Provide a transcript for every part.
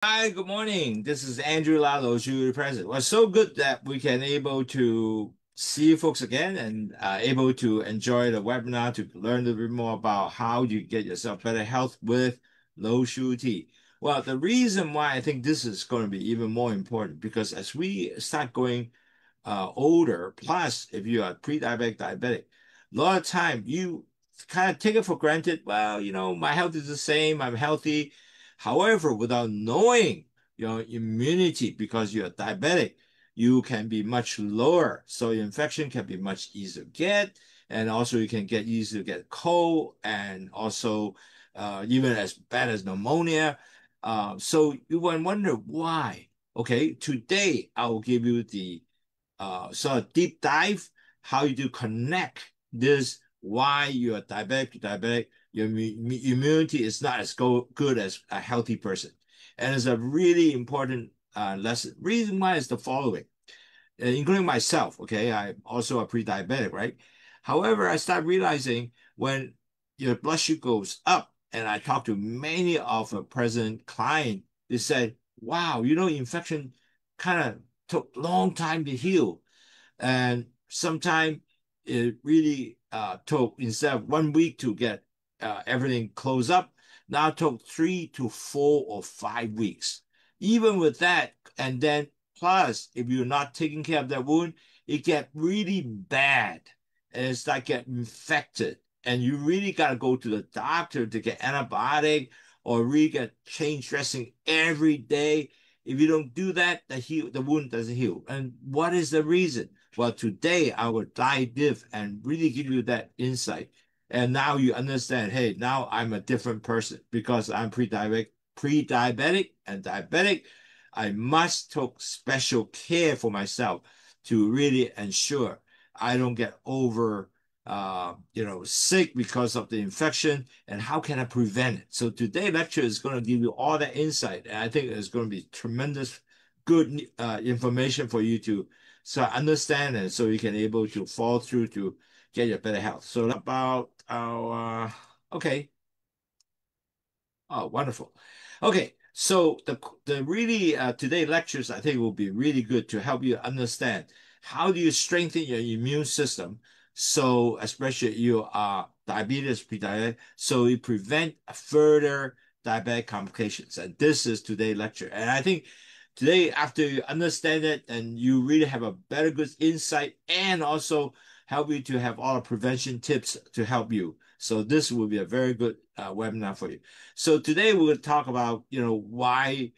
Hi, good morning. This is Andrew Lalo, Jury President. Well, so good that we can able to see you folks again and able to enjoy the webinar to learn a little bit more about how you get yourself better health with low sugar tea. Well, the reason why I think this is going to be even more important because as we start going older, plus if you are pre-diabetic, diabetic, a lot of time you kind of take it for granted. Well, my health is the same. I'm healthy. However, without knowing your immunity, because you're diabetic, you can be much lower. So infection can be much easier to get. And also you can get easy to get cold and also even as bad as pneumonia. So you might wonder why. Okay, today I will give you the sort of deep dive how you do connect this why you are diabetic to diabetic. Your immunity is not as good as a healthy person, and it's a really important lesson. Reason why is the following, including myself. Okay, I'm also a pre-diabetic, right? However, I start realizing when your blood sugar goes up, and I talk to many of a present client, they said, "Wow, infection kind of took long time to heal." And sometimes it really took instead of 1 week to get everything closed up, now it took 3 to 4 or 5 weeks. Even with that, and then plus if you're not taking care of that wound, it get really bad and it's like get infected. And you really got to go to the doctor to get antibiotic or really get change dressing every day. If you don't do that, the wound doesn't heal. And what is the reason? Well, today I will dive deep and really give you that insight. And now you understand, hey, now I'm a different person because I'm pre-diabetic and diabetic. I must take special care for myself to really ensure I don't get over sick because of the infection and how can I prevent it? So today lecture is going to give you all that insight. And I think it's going to be tremendous good information for you to so understand and so you can able to follow through to get your better health. So about our okay. Oh, wonderful. Okay, so the really today lectures I think will be really good to help you understand how do you strengthen your immune system. So especially you are diabetes pre-diabetic, so you prevent further diabetic complications. And this is today's lecture. And I think today, after you understand it and you really have a better good insight and also help you to have all the prevention tips to help you. So this will be a very good webinar for you. So today we're going to talk about, why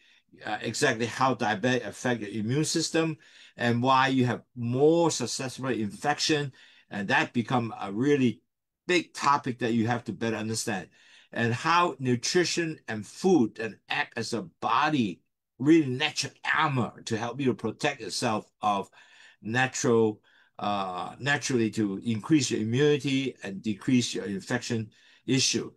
exactly how diabetes affect your immune system and why you have more susceptible infection. And that become a really big topic that you have to better understand. And how nutrition and food and act as a body really natural armor to help you to protect yourself of naturally to increase your immunity and decrease your infection issue.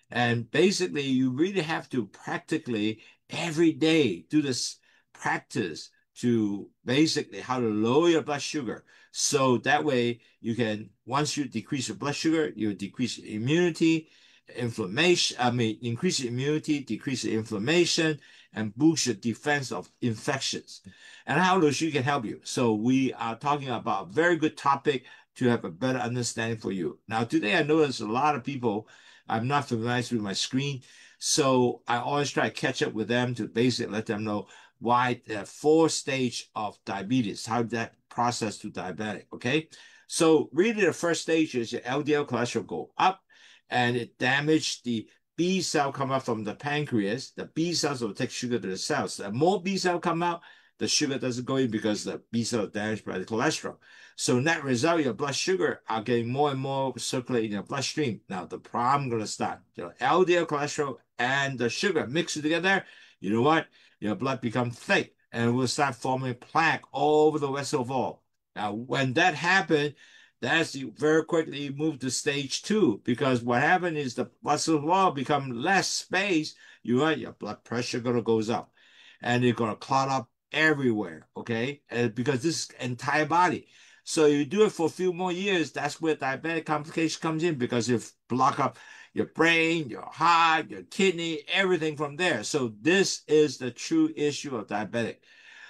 And basically, you really have to practically every day do this practice to basically how to lower your blood sugar. So that way you can, once you decrease your blood sugar, you decrease your immunity, increase your immunity, decrease your inflammation, and boost your defense of infections. And how the sugar can help you. So we are talking about a very good topic to have a better understanding for you. Now, today I notice a lot of people, I'm not familiar with my screen. So I always try to catch up with them to basically let them know why the 4 stage of diabetes, how that process to diabetic. Okay. So really the first stage is your LDL cholesterol go up and it damaged the B cell come out from the pancreas. The B cells will take sugar to the cells. The more B cell come out, the sugar doesn't go in because the B cell is damaged by the cholesterol. So net result, your blood sugar are getting more and more circulating in your bloodstream. Now the problem gonna start. Your LDL cholesterol and the sugar mix together. You know what? Your blood become thick and will start forming plaque all over the vessel wall. Now, when that happens, that's you very quickly move to stage 2 because what happened is the vessel wall become less space. Your blood pressure gonna goes up, and you're gonna clot up everywhere. Okay, and because this is entire body. So you do it for a few more years, that's where diabetic complication comes in because you block up your brain, your heart, your kidney, everything from there. So this is the true issue of diabetic.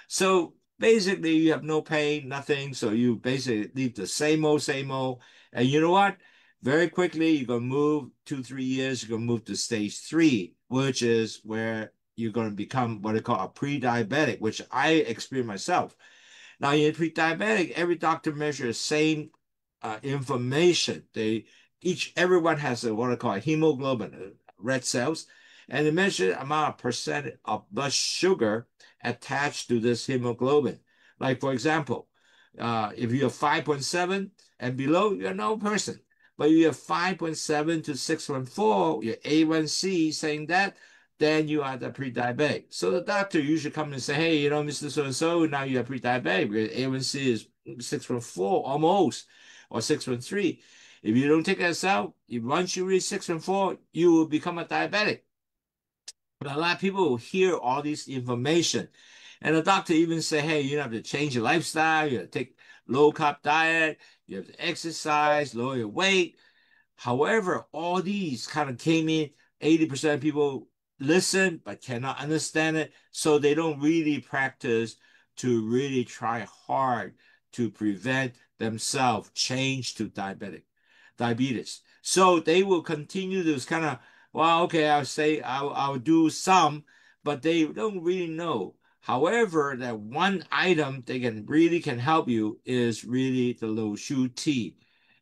So basically, you have no pain, nothing. So you basically leave the same old. And you know what? Very quickly, you're going to move 2, 3 years, you're going to move to stage three, which is where you're going to become what they call a pre-diabetic, which I experienced myself. Now, in pre-diabetic, every doctor measures the same information. Everyone has what I call hemoglobin, red cells, and they measure the amount of percent of blood sugar attached to this hemoglobin. Like for example, if you're 5.7 and below, you're no person. But if you're 5.7 to 6.4, your A1C saying that, then you are the pre-diabetic. So the doctor usually come and say, hey, Mr. So-and-so, now you are pre-diabetic because A1C is 6.4 almost, or 6.3. If you don't take that out, once you reach 6.4, you will become a diabetic. But a lot of people will hear all this information. And the doctor even say, hey, you have to change your lifestyle, you have to take low-carb diet, you have to exercise, lower your weight. However, all these kind of came in, 80% of people listen but cannot understand it, so they don't really practice to really try hard to prevent themselves change to diabetes. So they will continue this kind of, well, okay, I'll say I'll do some, but they don't really know. However, that one item they can help you is really the low sugar tea,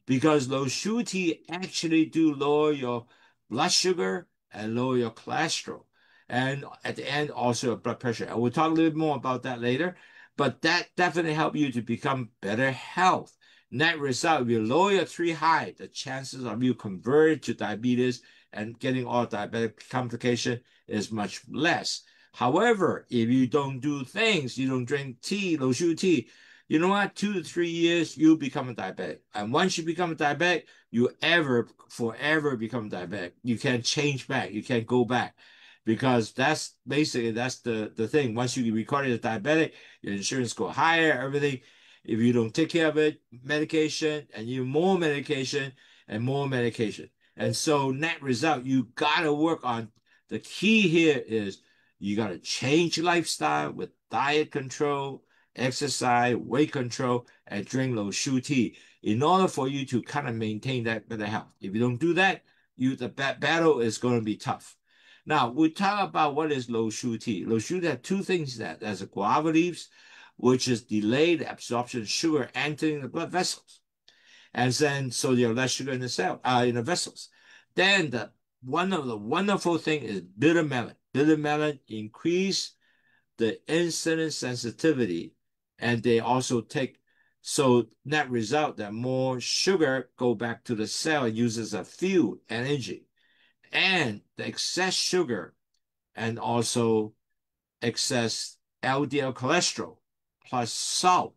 because low sugar tea actually do lower your blood sugar and lower your cholesterol, and at the end also your blood pressure. And we'll talk a little bit more about that later, but that definitely help you to become better health. Net result, if you lower your three high, the chances of you converting to diabetes and getting all diabetic complication is much less. However, if you don't do things, you don't drink tea, low sugar tea, you know what? 2 to 3 years, you become a diabetic. And once you become a diabetic, you forever become diabetic. You can't change back. You can't go back. Because that's the thing. Once you record as diabetic, your insurance go higher, everything. If you don't take care of it, medication and even more medication and more medication. And so net result, you gotta work on the key here is you gotta change your lifestyle with diet control, exercise, weight control, and drink low sugar tea in order for you to kind of maintain that better health. If you don't do that, the battle is going to be tough. Now, we talk about what is low sugar tea. Low sugar has two things that there's a guava leaves, which is delayed absorption of sugar entering the blood vessels. And then so you have less sugar in the in the vessels. Then one of the wonderful thing is bitter melon. Bitter melon increase the insulin sensitivity, and they also take, so net result that more sugar go back to the cell and uses a fuel energy, and the excess sugar and also excess LDL cholesterol plus salt.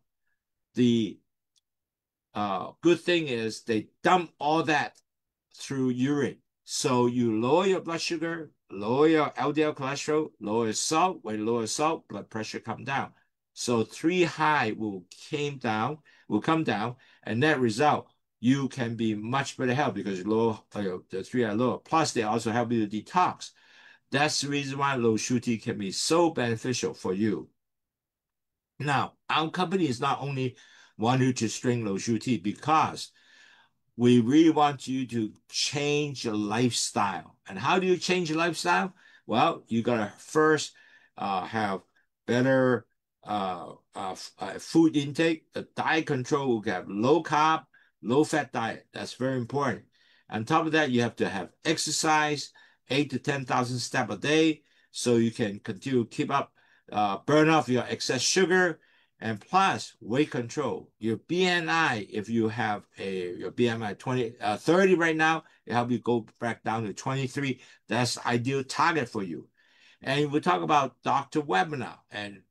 The good thing is they dump all that through urine. So you lower your blood sugar, lower your LDL cholesterol, lower salt. When you lower salt, blood pressure come down. So three high will come down, and that result you can be much better health because you lower the three are lower. Plus, they also help you to detox. That's the reason why low sugar tea can be so beneficial for you. Now, our company is not only want you to drink low sugar tea because we really want you to change your lifestyle. And how do you change your lifestyle? Well, you gotta first have better food intake. The diet control will have low carb, low fat diet. That's very important. On top of that, you have to have exercise, 8 to 10,000 steps a day, so you can continue to keep up, burn off your excess sugar, and plus weight control. Your BMI, if you have your BMI 30 right now, it help you go back down to 23. That's ideal target for you. And we talk about doctor webinar and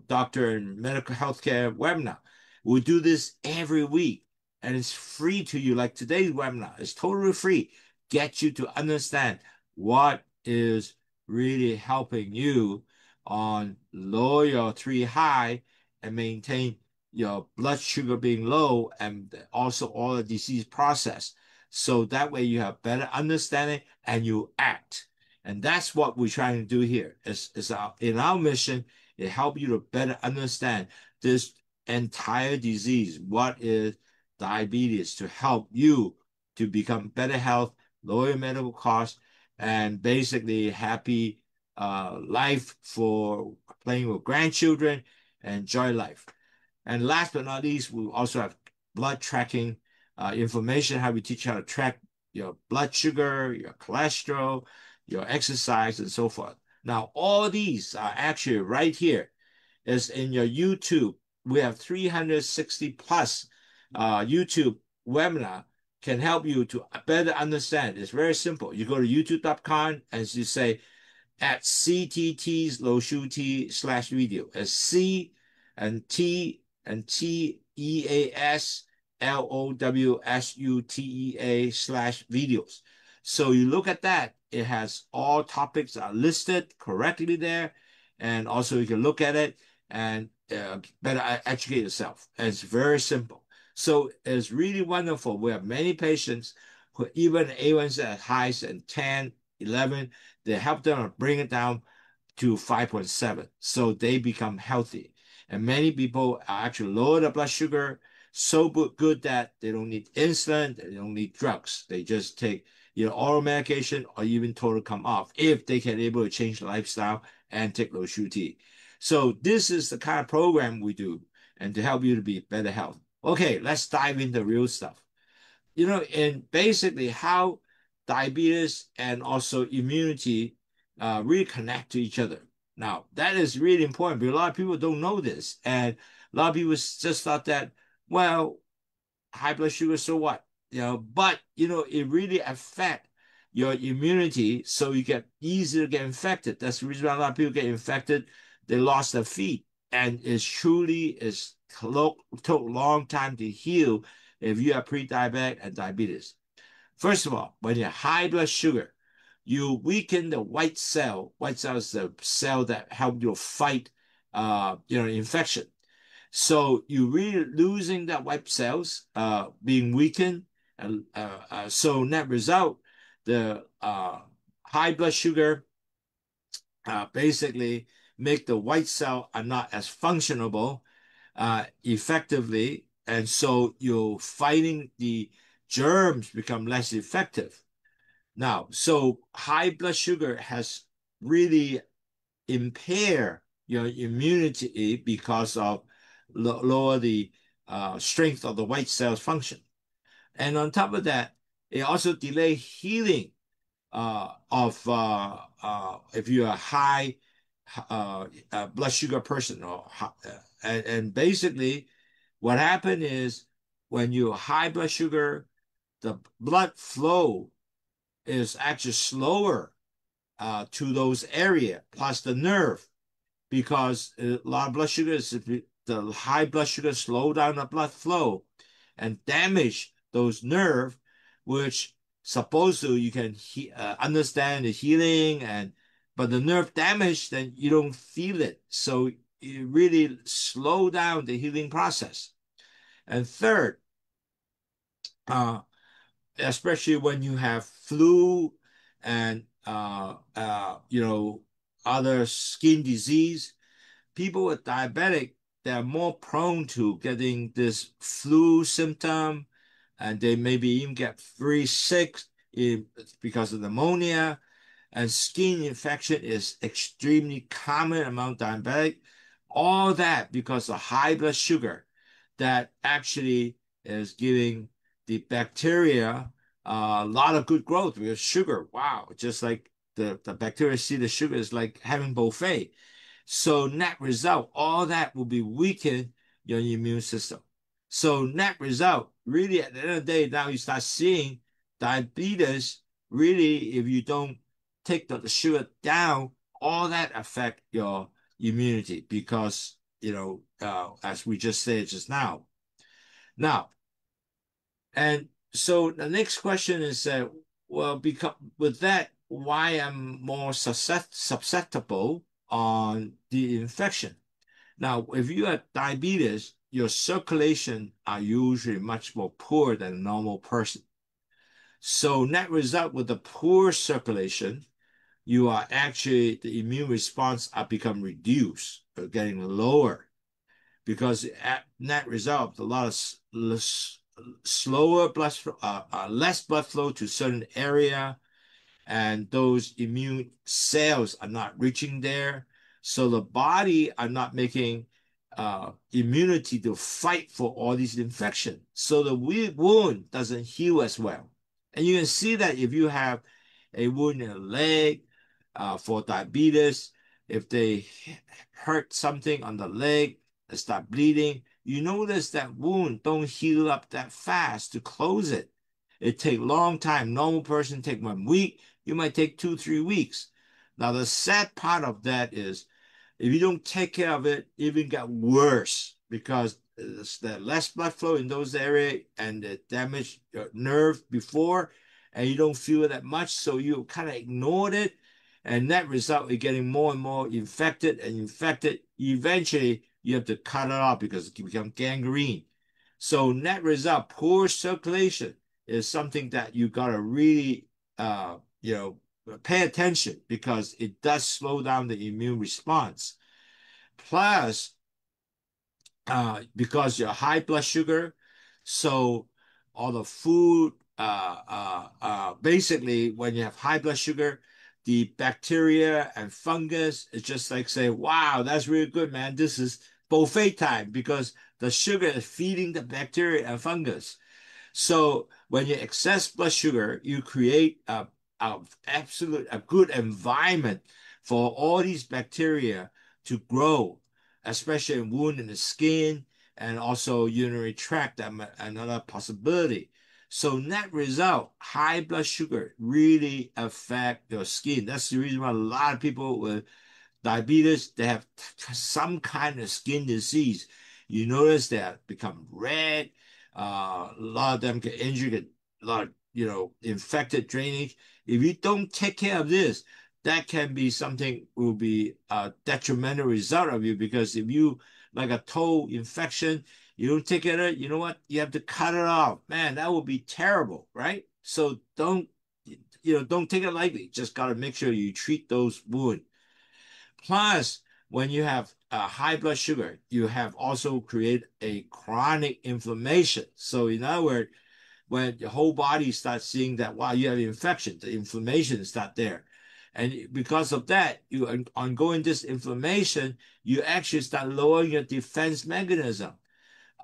doctor and medical healthcare webinar. We do this every week, and it's free to you. Like today's webinar is totally free. Get you to understand what is really helping you on lower your three high and maintain your blood sugar being low, and also all the disease process. So that way you have better understanding and you act. And that's what we're trying to do here. In our mission, it helps you to better understand this entire disease. What is diabetes to help you to become better health, lower medical costs, and basically happy life for playing with grandchildren and enjoy life. And last but not least, we also have blood tracking information, how we teach you how to track your blood sugar, your cholesterol, your exercise, and so forth. Now, all these are actually right here. Is in your YouTube. We have 360 plus YouTube webinar can help you to better understand. It's very simple. You go to youtube.com and you say at CTT's Lowshuti/video as C and T and TEASLOWSUTEA/videos. So you look at that, it has all topics are listed correctly there. And also you can look at it and better educate yourself. And it's very simple. So it's really wonderful. We have many patients who even A1C as high as 10, 11, they help them bring it down to 5.7. So they become healthy. And many people are actually lower the blood sugar so good that they don't need insulin, they don't need drugs. They just take oral medication or even total come off if they can able to change the lifestyle and take low tea. So this is the kind of program we do and to help you to be better health. Okay, let's dive into real stuff. And basically how diabetes and also immunity really connect to each other. Now, that is really important because a lot of people don't know this. And a lot of people just thought that, well, high blood sugar, so what? But, it really affects your immunity, so you get easy to get infected. That's the reason why a lot of people get infected. They lost their feet. And it truly took a long time to heal if you are pre-diabetic and diabetes. First of all, when you have high blood sugar, you weaken the white cell. White cell is the cell that helps you fight, infection. So you really losing that white cells, being weakened, and so net result, the high blood sugar basically make the white cell are not as functionable effectively, and so you're fighting the germs become less effective. Now, so high blood sugar has really impaired your immunity because of lower the strength of the white cells function. And on top of that, it also delay healing of if you're a high blood sugar person and basically what happened is when you're high blood sugar, the blood flow is actually slower to those areas, plus the nerve, because a lot of blood sugar is the high blood sugar slow down the blood flow and damage those nerve, which supposed to you can understand the healing but the nerve damage, then you don't feel it. So it really slow down the healing process. And third, especially when you have flu and other skin disease, people with diabetic, they're more prone to getting this flu symptom, and they maybe even get very sick because of pneumonia. And skin infection is extremely common among diabetic. All that because of high blood sugar that actually is giving the bacteria a lot of good growth because sugar, wow, just like the bacteria see the sugar is like having buffet. So net result, all that will be weaken your immune system. So net result, really at the end of the day, now you start seeing diabetes, really, if you don't take the sugar down, all that affect your immunity because, as we just said just now. Now, and so the next question is, well, because with that, why I'm more susceptible on the infection. Now, if you have diabetes, your circulation are usually much more poor than a normal person. So net result with the poor circulation, you are actually the immune response are become reduced or getting lower because at net result a lot of slower blood flow, less blood flow to certain area, and those immune cells are not reaching there. So the body are not making immunity to fight for all these infections. So the wound doesn't heal as well. And you can see that if you have a wound in the leg for diabetes, if they hurt something on the leg, they start bleeding, you notice that wound don't heal up that fast to close it. It take long time. Normal person take 1 week. You might take 2, 3 weeks. Now the sad part of that is if you don't take care of it, it even get worse because there's less blood flow in those areas and the damaged your nerve before, and you don't feel it that much, so you kind of ignored it, and that result is getting more and more infected and infected. Eventually, you have to cut it off because it become gangrene. So net result, poor circulation is something that you gotta really, pay attention because it does slow down the immune response. Plus, because you're high blood sugar, so all the food, basically, when you have high blood sugar, the bacteria and fungus is just like say, wow, that's really good, man. This is buffet time because the sugar is feeding the bacteria and fungus. So when you excess blood sugar, you create a good environment for all these bacteria to grow, especially in wound in the skin and also urinary tract. Another possibility. So net result, high blood sugar really affect your skin. That's the reason why a lot of people with diabetes, they have some kind of skin disease. You notice they have become red. A lot of them get injured, get a lot of, infected drainage. If you don't take care of this, that can be something will be a detrimental result of you because if you like a toe infection, you don't take care of it, you know what? You have to cut it off. Man, that would be terrible, right? So don't take it lightly. Just got to make sure you treat those wounds. Plus, when you have high blood sugar, you have also create a chronic inflammation. So in other words, when your whole body starts seeing that, wow, you have infection, the inflammation is not there. And because of that, you ongoing this inflammation, you actually start lowering your defense mechanism.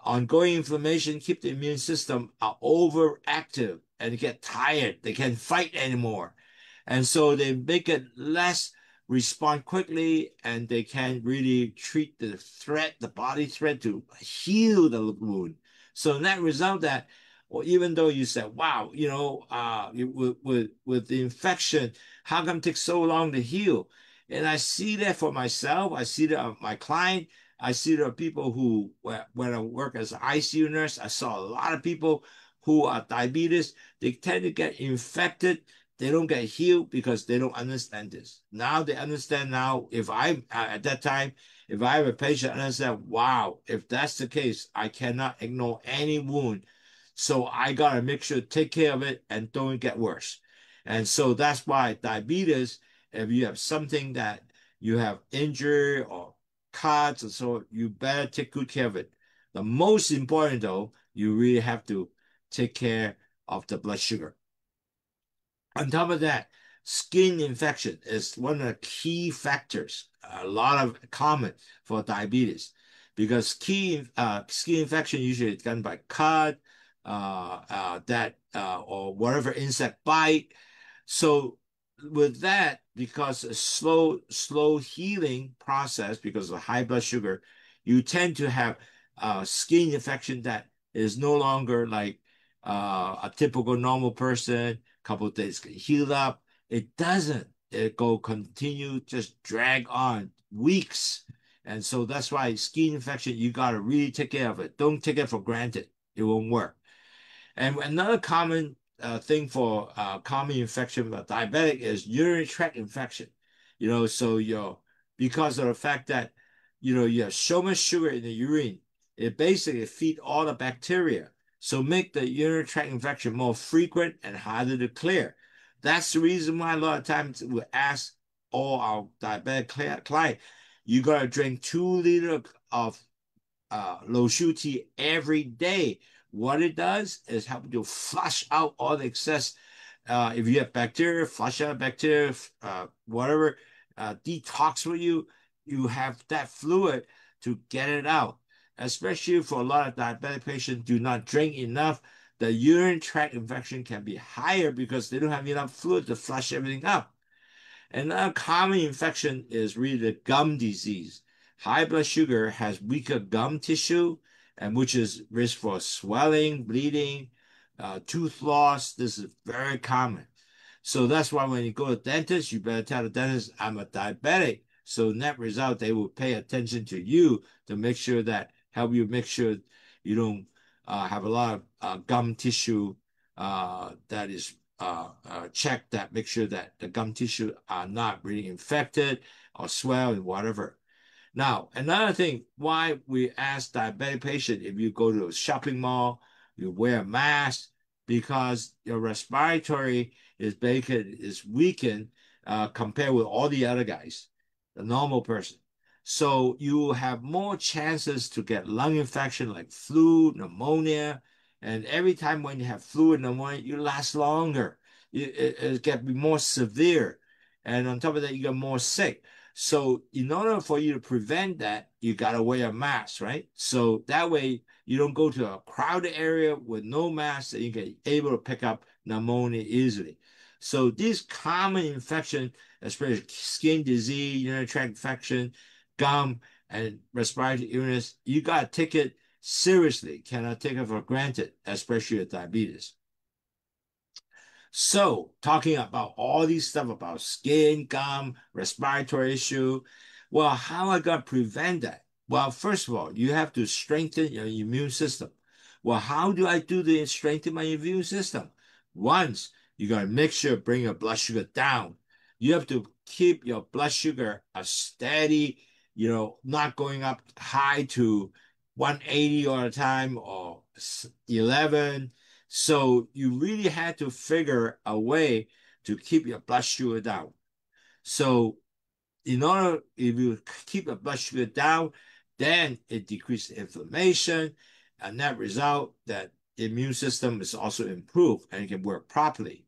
Ongoing inflammation keep the immune system overactive and get tired. They can't fight anymore. And so they make it less respond quickly and they can really treat the threat, the body threat to heal the wound. So in that result that, or even though you said, wow, with the infection, how come it takes so long to heal? And I see that for myself. I see that of my client. I see there are people who, when I work as an ICU nurse, I saw a lot of people who are diabetes. They tend to get infected. They don't get healed because they don't understand this. Now they understand now, if I, at that time, if I have a patient, I understand, wow, if that's the case, I cannot ignore any wound. So I got to make sure to take care of it and don't get worse. And so that's why diabetes, if you have something that you have injury or cuts and so you better take good care of it. The most important though, you really have to take care of the blood sugar. On top of that, skin infection is one of the key factors, a lot of common for diabetes, because skin infection usually is done by cut, or whatever insect bite. So with that, because a slow healing process because of high blood sugar, you tend to have skin infection that is no longer like a typical normal person. Couple of days can heal up. It doesn't. It go continue, just drag on weeks. And so that's why skin infection, you got to really take care of it. Don't take it for granted. It won't work. And another common thing for common infection with diabetic is urinary tract infection. So because of the fact that you have so much sugar in the urine, it basically feed all the bacteria. So make the urinary tract infection more frequent and harder to clear. That's the reason why a lot of times we ask all our diabetic client, you got to drink 2 liters of low sugar tea every day. What it does is help you flush out all the excess. If you have bacteria, flush out bacteria, whatever, detox for you. You have that fluid to get it out. Especially for a lot of diabetic patients, do not drink enough. The urinary tract infection can be higher because they don't have enough fluid to flush everything out. Another common infection is really the gum disease. High blood sugar has weaker gum tissue, and which is risk for swelling, bleeding, tooth loss. This is very common. So that's why when you go to the dentist, you better tell the dentist, I'm a diabetic. So net result, they will pay attention to you to make sure that help you make sure you don't have a lot of gum tissue that is check that, make sure that the gum tissue are not really infected or swell and whatever. Now, another thing, why we ask diabetic patient if you go to a shopping mall, you wear a mask because your respiratory is weakened compared with all the other guys, the normal person. So you have more chances to get lung infection like flu, pneumonia, and every time when you have flu and pneumonia, you last longer. It can be more severe. And on top of that, you get more sick. So in order for you to prevent that, you got to wear a mask, right? So that way you don't go to a crowded area with no mask and you get able to pick up pneumonia easily. So these common infections, especially skin disease, urinary tract infection, gum, and respiratory illness, you got to take it seriously. Cannot take it for granted, especially with diabetes. So, talking about all these stuff about skin, gum, respiratory issue, well, how I got to prevent that? Well, first of all, you have to strengthen your immune system. Well, how do I do the strengthen my immune system? Once you got to make sure bring your blood sugar down. You have to keep your blood sugar a steady, not going up high to 180 all the time or 11. So you really had to figure a way to keep your blood sugar down. So in order, if you keep your blood sugar down, then it decreases inflammation, and that result that immune system is also improved and it can work properly.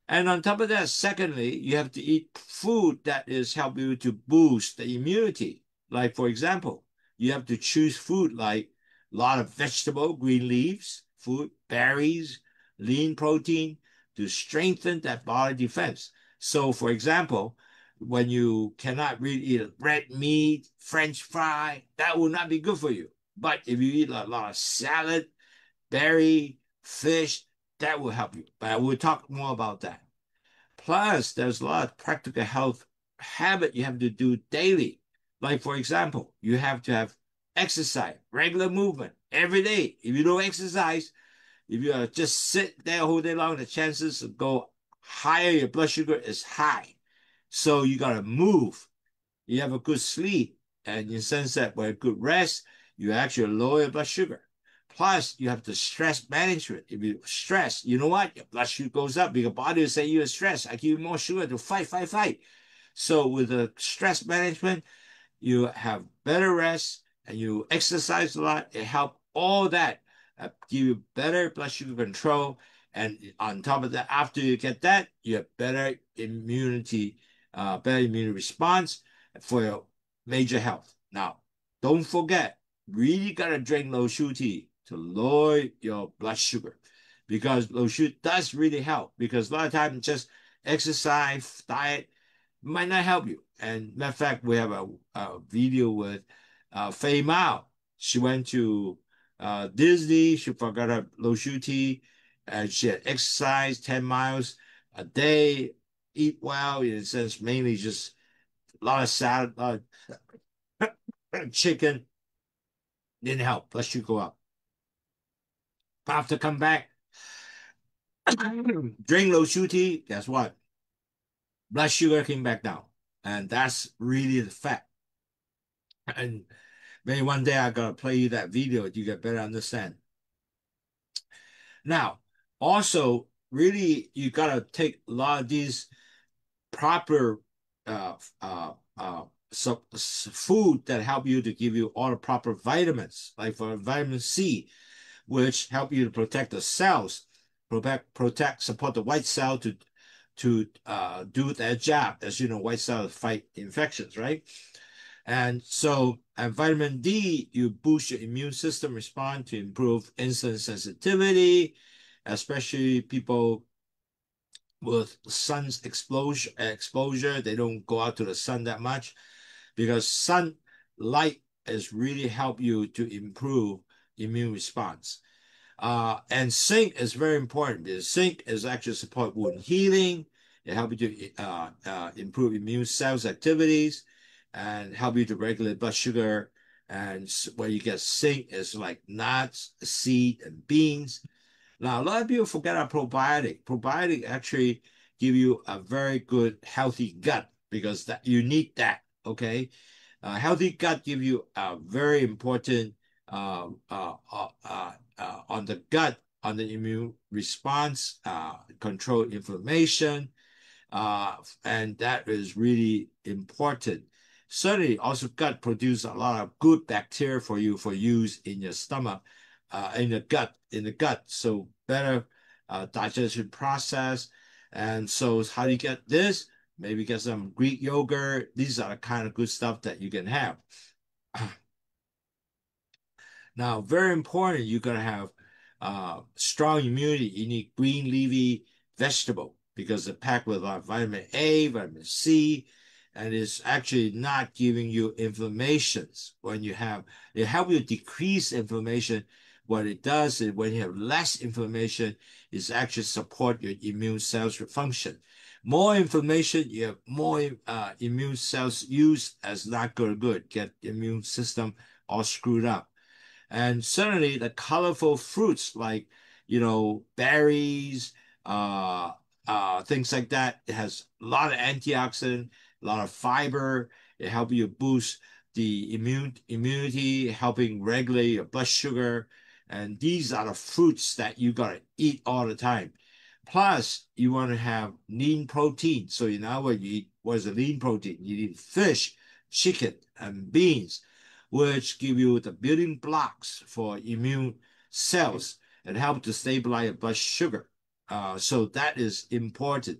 And on top of that, secondly, you have to eat food that is helping you to boost the immunity. Like, for example, you have to choose food like a lot of vegetable, green leaves, food, berries, lean protein to strengthen that body defense. So, for example, when you cannot really eat red meat, French fry, that will not be good for you. But if you eat a lot of salad, berry, fish, that will help you. But we'll talk more about that. Plus, there's a lot of practical health habit you have to do daily. Like, for example, you have to have exercise, regular movement every day. If you don't exercise, if you just sit there all day long, the chances to go higher, your blood sugar is high. So you got to move. You have a good sleep, and in the sense that with a good rest, you actually lower your blood sugar. Plus, you have the stress management. If you stress, you know what? Your blood sugar goes up. Your body will say you're stressed. I give you more sugar to fight, fight, fight. So with the stress management, you have better rest and you exercise a lot. It helps all that give you better blood sugar control. And on top of that, after you get that, you have better immune response for your major health. Now, don't forget, really gotta drink low sugar tea to lower your blood sugar because low sugar does really help because a lot of times just exercise, diet might not help you. And matter of fact, we have a video with Faye Mao. She went to Disney. She forgot her low sugar tea, and she had exercised 10 miles a day, eat well. In a sense, mainly just a lot of salad, a lot of chicken. Didn't help. Blood sugar go up. After come back, drink low sugar tea. Guess what? Blood sugar came back down, and that's really the fact. And maybe one day I gotta play you that video, you get better understand. Now, also, really, you gotta take a lot of these proper uh, uh, food that help you to give you all the proper vitamins, like for vitamin C, which help you to protect the cells, support the white cell to do their job. As you know, white cells fight infections, right? And vitamin D, you boost your immune system response to improve insulin sensitivity, especially people with sun's exposure. They don't go out to the sun that much because sunlight is really help you to improve immune response. And zinc is very important because zinc is actually support wound healing. It help you to improve immune cells activities and help you to regulate blood sugar. And where you get zinc is like nuts, seed, and beans. Now, a lot of people forget about probiotic. Probiotic actually give you a very good healthy gut because that you need that. Okay, healthy gut give you a very important on the gut, on the immune response, control inflammation, and that is really important. Certainly, also gut produce a lot of good bacteria for you for use in your stomach, in the gut. So better digestion process. And so, how do you get this? Maybe get some Greek yogurt. These are the kind of good stuff that you can have. Now, very important, you're going to have strong immunity. You need green leafy vegetable because it's packed with vitamin A, vitamin C, and it's actually not giving you inflammations when you have, it helps you decrease inflammation. What it does is when you have less inflammation, it's actually support your immune cells function. More inflammation, you have more immune cells used as not good, get the immune system all screwed up. And certainly the colorful fruits like, berries, uh, things like that. It has a lot of antioxidant, a lot of fiber. It helps you boost the immunity, helping regulate your blood sugar. And these are the fruits that you gotta eat all the time. Plus, you want to have lean protein. So you know what you eat. What is a lean protein? You eat fish, chicken, and beans, which give you the building blocks for immune cells and help to stabilize blood sugar. So that is important.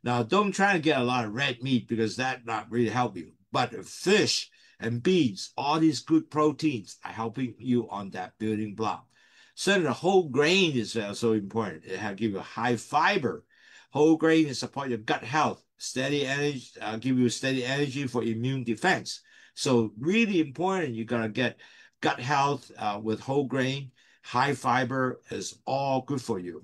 Now, don't try to get a lot of red meat because that not really help you. But fish and beans, all these good proteins are helping you on that building block. So the whole grain is also important. It will give you high fiber. Whole grain is support your gut health, steady energy, give you steady energy for immune defense. So really important, you gotta get gut health with whole grain. High fiber is all good for you.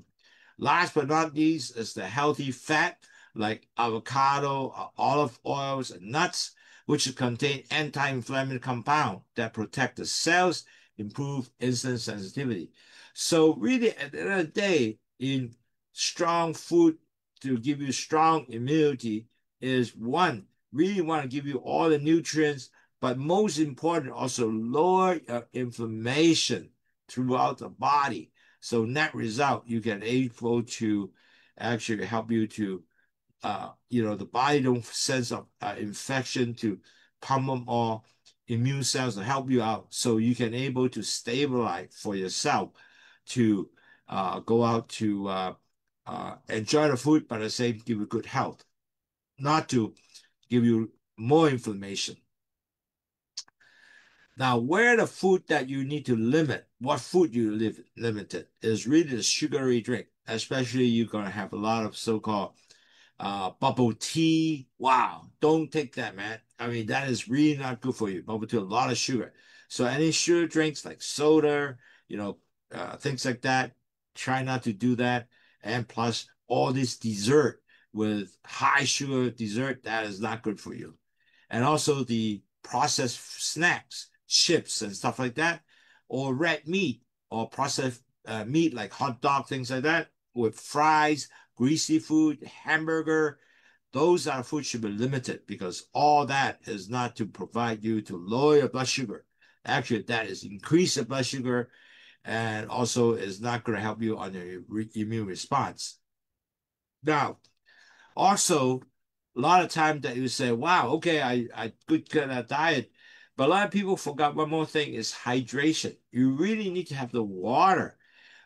Last but not least is the healthy fat like avocado, olive oils, and nuts, which contain anti-inflammatory compound that protect the cells, improve insulin sensitivity. So really, at the end of the day, in strong food to give you strong immunity is one, really want to give you all the nutrients, but most important, also lower your inflammation throughout the body. So net result, you can able to actually help you to the body don't sense of infection to pump them all immune cells to help you out so you can able to stabilize for yourself to go out to enjoy the food but at the same give you good health, not to give you more inflammation. Now, where the food that you need to limit, what food you limited is really the sugary drink, especially you're going to have a lot of so-called bubble tea. Wow, don't take that, man. I mean, that is really not good for you. Bubble tea, a lot of sugar. So any sugar drinks like soda, things like that, try not to do that. And plus all this dessert with high sugar dessert, that is not good for you. And also the processed snacks, chips and stuff like that, or red meat or processed meat like hot dog, things like that, with fries, greasy food, hamburger. Those are food should be limited because all that is not to provide you to lower your blood sugar. Actually, that is increase the blood sugar and also is not going to help you on your immune response. Now, also, a lot of times that you say, wow, okay, I good at that diet. But a lot of people forgot one more thing is hydration. You really need to have the water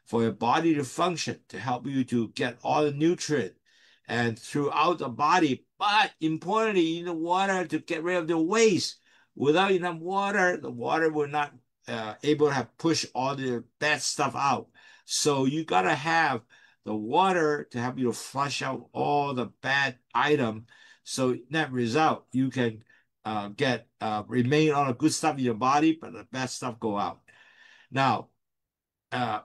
for your body to function, to help you to get all the nutrient and throughout the body. But importantly, you need water to get rid of the waste. Without enough water, the water will not able to have push all the bad stuff out. So you gotta have the water to help you to flush out all the bad item. So net result, you can get remain all the good stuff in your body, but the bad stuff go out. Now,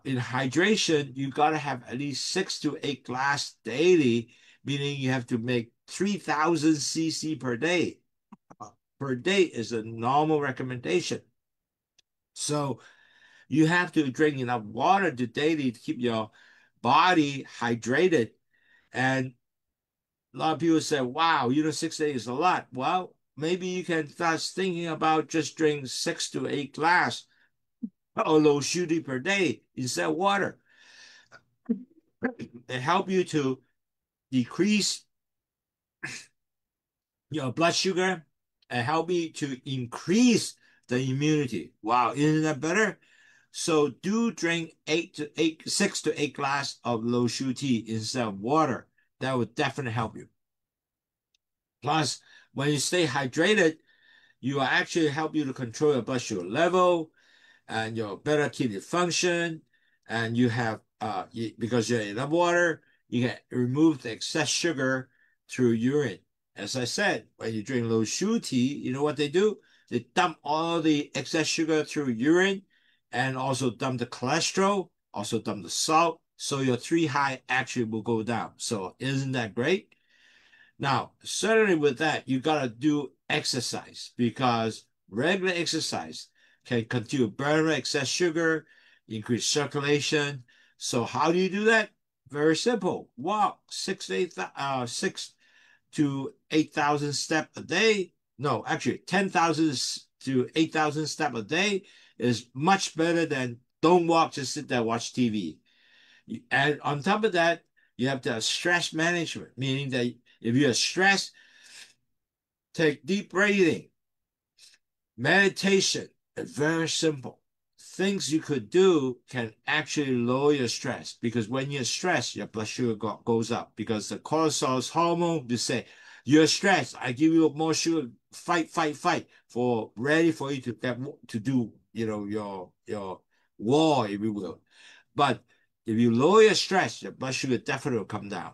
in hydration, you got to have at least 6 to 8 glass daily, meaning you have to make 3,000 cc per day. Per day is a normal recommendation. So you have to drink enough water to daily to keep your body hydrated. And a lot of people say, wow, 6 days is a lot. Well, maybe you can start thinking about just drink 6 to 8 glass or low shooting per day instead of water. It help you to decrease your blood sugar and help me to increase the immunity. Wow, isn't that better? So do drink 6 to 8 glass of low sugar tea instead of water. That would definitely help you. Plus, when you stay hydrated, you will actually help you to control your blood sugar level and you'll better kidney function, and you have because you're in the water, you can remove the excess sugar through urine. As I said, when you drink low sugar tea, you know what they do? They dump all the excess sugar through urine and also dump the cholesterol, also dump the salt. So your three high actually will go down. So isn't that great? Now, certainly with that, you got to do exercise because regular exercise can continue to burn excess sugar, increase circulation. So how do you do that? Very simple. Walk 6 to 8,000 steps a day. No, actually 10,000 to 8,000 steps a day is much better than don't walk, just sit there, watch TV. And on top of that, you have to have stress management, meaning that if you're stressed, take deep breathing, meditation. It's very simple. Things you could do can actually lower your stress because when you're stressed, your blood sugar goes up because the cortisol hormone, you say, you're stressed. I give you more sugar. Fight, fight, fight for ready for you to get to do, your war, if you will. But if you lower your stress, your blood sugar definitely will come down.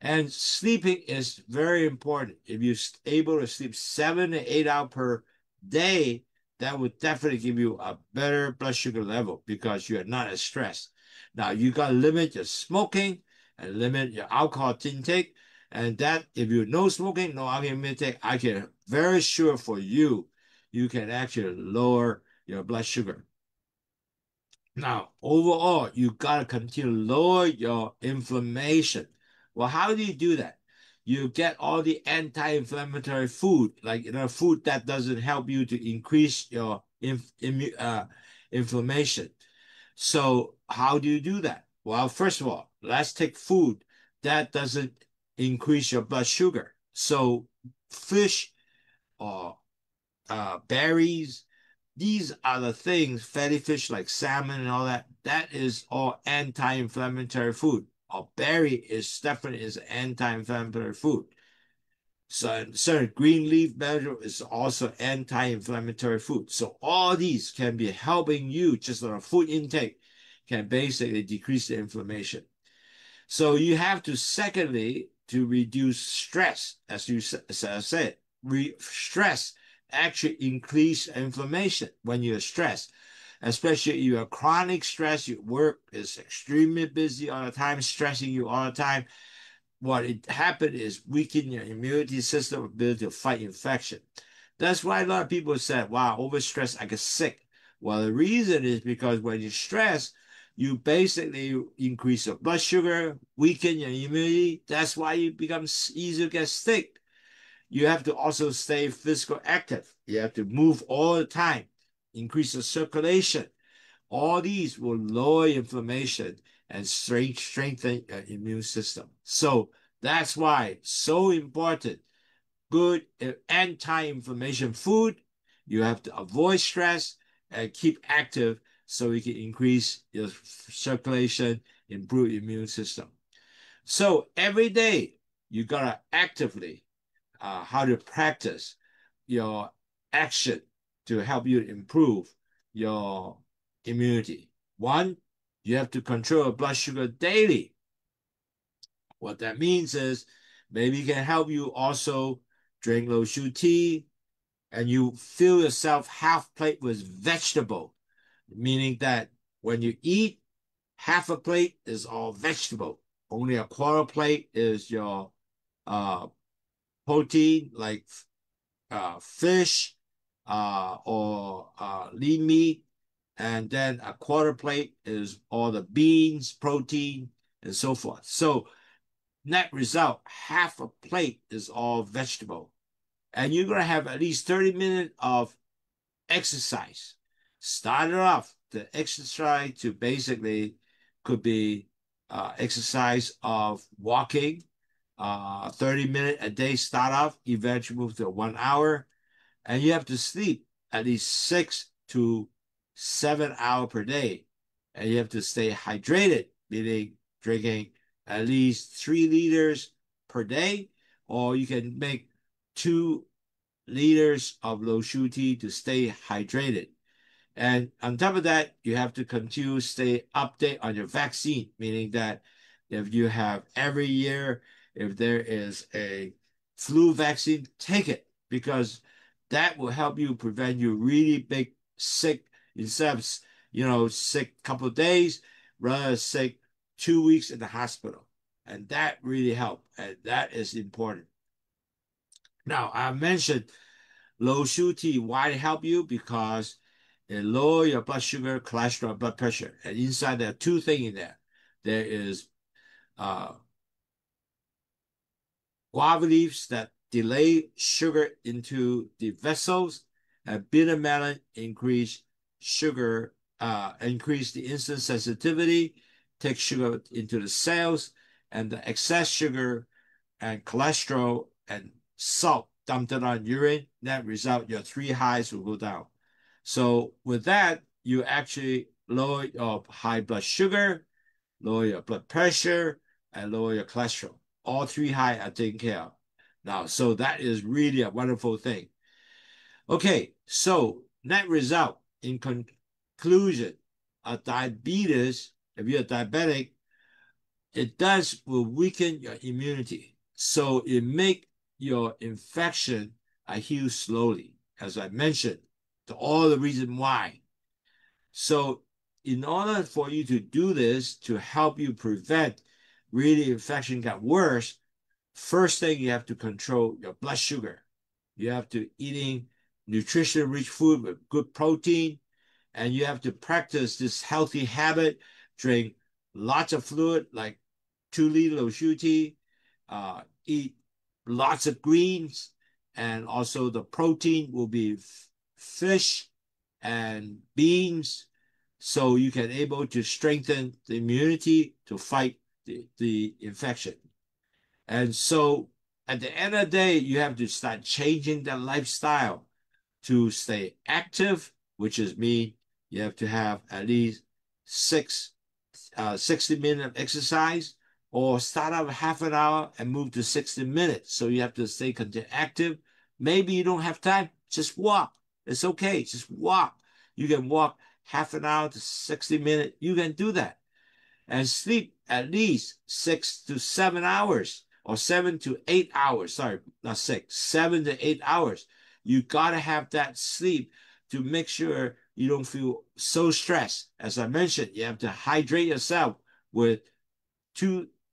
And sleeping is very important. If you're able to sleep 7 to 8 hours per day, that would definitely give you a better blood sugar level because you're not as stressed. Now, you got to limit your smoking and limit your alcohol intake. And that, if you no smoking, no alcohol intake, I can very sure for you, you can actually lower your blood sugar. Now, overall, you got to continue to lower your inflammation. Well, how do you do that? You get all the anti-inflammatory food, like food that doesn't help you to increase your inflammation. So, how do you do that? Well, first of all, let's take food that doesn't increase your blood sugar. So, fish or berries. These are the things, fatty fish like salmon and all that. That is all anti-inflammatory food. Or berry is definitely is anti-inflammatory food. So certain green leaf vegetable is also anti-inflammatory food. So all these can be helping you just on a food intake can basically decrease the inflammation. So you have to, secondly, to reduce stress, as you said, stress actually increase inflammation when you're stressed, especially if you have chronic stress, your work is extremely busy all the time, stressing you all the time. What it happened is weaken your immunity system ability to fight infection. That's why a lot of people said, wow, overstress, I get sick. Well, the reason is because when you stress, you basically increase your blood sugar, weaken your immunity. That's why you become easy to get sick. You have to also stay physical active. You have to move all the time, increase the circulation. All these will lower inflammation and strengthen your immune system. So that's why it's so important. Good anti-inflammation food. You have to avoid stress and keep active so you can increase your circulation, improve your immune system. So every day you gotta actively how to practice your action to help you improve your immunity. One, you have to control your blood sugar daily. What that means is maybe it can help you also drink low sugar tea and you fill yourself half plate with vegetable, meaning that when you eat, half a plate is all vegetable. Only a quarter plate is your uh, protein like fish or lean meat, and then a quarter plate is all the beans, protein, and so forth. So net result, half a plate is all vegetable. And you're going to have at least 30 minutes of exercise. Start it off. The exercise to basically could be exercise of walking, 30 minutes a day start off, eventually move to 1 hour. And you have to sleep at least 6 to 7 hours per day. And you have to stay hydrated, meaning drinking at least 3 liters per day, or you can make 2 liters of low sugar tea to stay hydrated. And on top of that, you have to continue to stay update on your vaccine, meaning that if you have every year, if there is a flu vaccine, take it because that will help you prevent you really big sick instead of sick couple of days, rather sick 2 weeks in the hospital. And that really helps, and that is important. Now, I mentioned low sugar tea. Why it help you? Because it lower your blood sugar, cholesterol, blood pressure. And inside there are two things in there. There is uh, guava leaves that delay sugar into the vessels, and bitter melon increase sugar, increase the insulin sensitivity, take sugar into the cells, and the excess sugar and cholesterol and salt dumped on urine. That result, your 3 highs will go down. So with that, you actually lower your high blood sugar, lower your blood pressure, and lower your cholesterol. All 3 high are taken care of. Now, so that is really a wonderful thing. Okay, so net result in conclusion, a diabetes, if you're diabetic, it will weaken your immunity. So it make your infection heal slowly, as I mentioned, to all the reason why. So in order for you to do this, to help you prevent really infection get worse, first thing you have to control your blood sugar. You have to eating nutrition-rich food with good protein, and you have to practice this healthy habit, drink lots of fluid like 2 liters of sugar tea, eat lots of greens, and also the protein will be fish and beans, so you can able to strengthen the immunity to fight the infection. And so at the end of the day, you have to start changing that lifestyle to stay active, which is mean you have to have at least 60 minutes of exercise, or start out half an hour and move to 60 minutes. So you have to stay active. Maybe you don't have time, just walk. It's okay, just walk. You can walk half an hour to 60 minutes. You can do that. And sleep at least 6 to 7 hours or 7 to 8 hours. Sorry, not 6, 7 to 8 hours. You got to have that sleep to make sure you don't feel so stressed. As I mentioned, you have to hydrate yourself with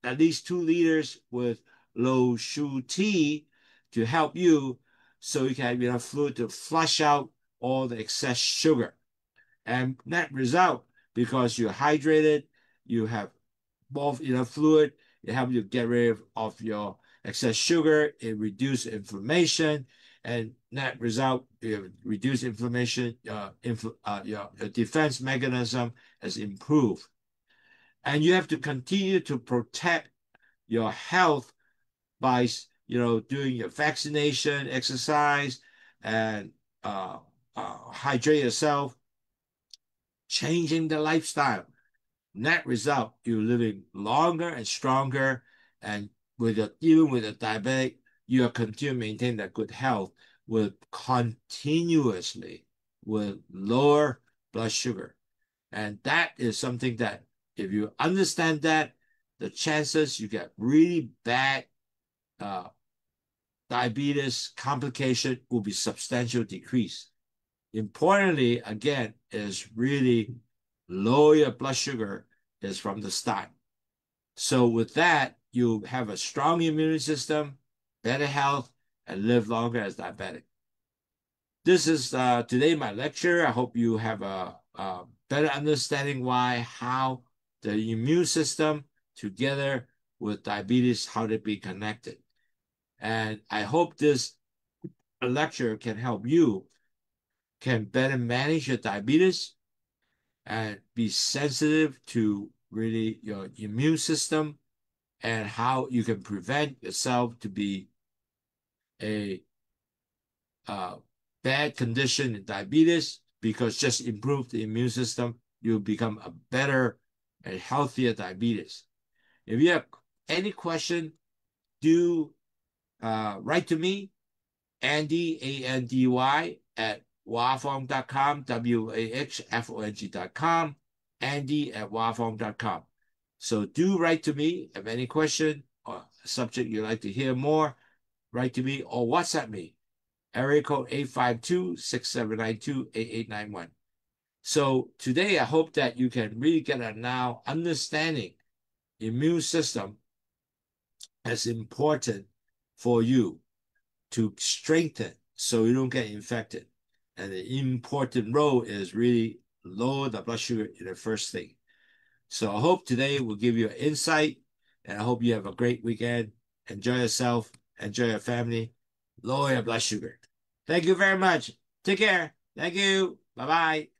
at least 2 liters with low sugar tea to help you so you can have enough fluid to flush out all the excess sugar. And that result, because you're hydrated, you have both enough fluid, it helps you get rid of your excess sugar, it reduces inflammation, and net result, you reduce inflammation, your defense mechanism has improved. And you have to continue to protect your health by doing your vaccination, exercise, and hydrate yourself, changing the lifestyle. Net result, you're living longer and stronger, and even with a diabetic, you are continue to maintain that good health with continuously with lower blood sugar. And that is something that if you understand that, the chances you get really bad uh, diabetes complication will be substantial decrease. Importantly, again, is really lower your blood sugar is from the start. So with that, you have a strong immune system, better health, and live longer as diabetic. This is today my lecture. I hope you have a better understanding how the immune system together with diabetes, how they be connected. And I hope this lecture can help you can better manage your diabetes and be sensitive to really your immune system and how you can prevent yourself to be a bad condition in diabetes, because just improve the immune system, you'll become a better and healthier diabetes. If you have any question, do write to me, Andy, A-N-D-Y, at wahfong.com, WAHFONG.com, Andy at wahfong.com. So do write to me if any question or subject you'd like to hear more. Write to me or WhatsApp me, area code 852-6792-8891. So today I hope that you can really get a now understanding immune system as important for you to strengthen so you don't get infected. And the important role is really lower the blood sugar in the first thing. So I hope today will give you an insight, and I hope you have a great weekend. Enjoy yourself, enjoy your family, lower your blood sugar. Thank you very much. Take care. Thank you. Bye-bye.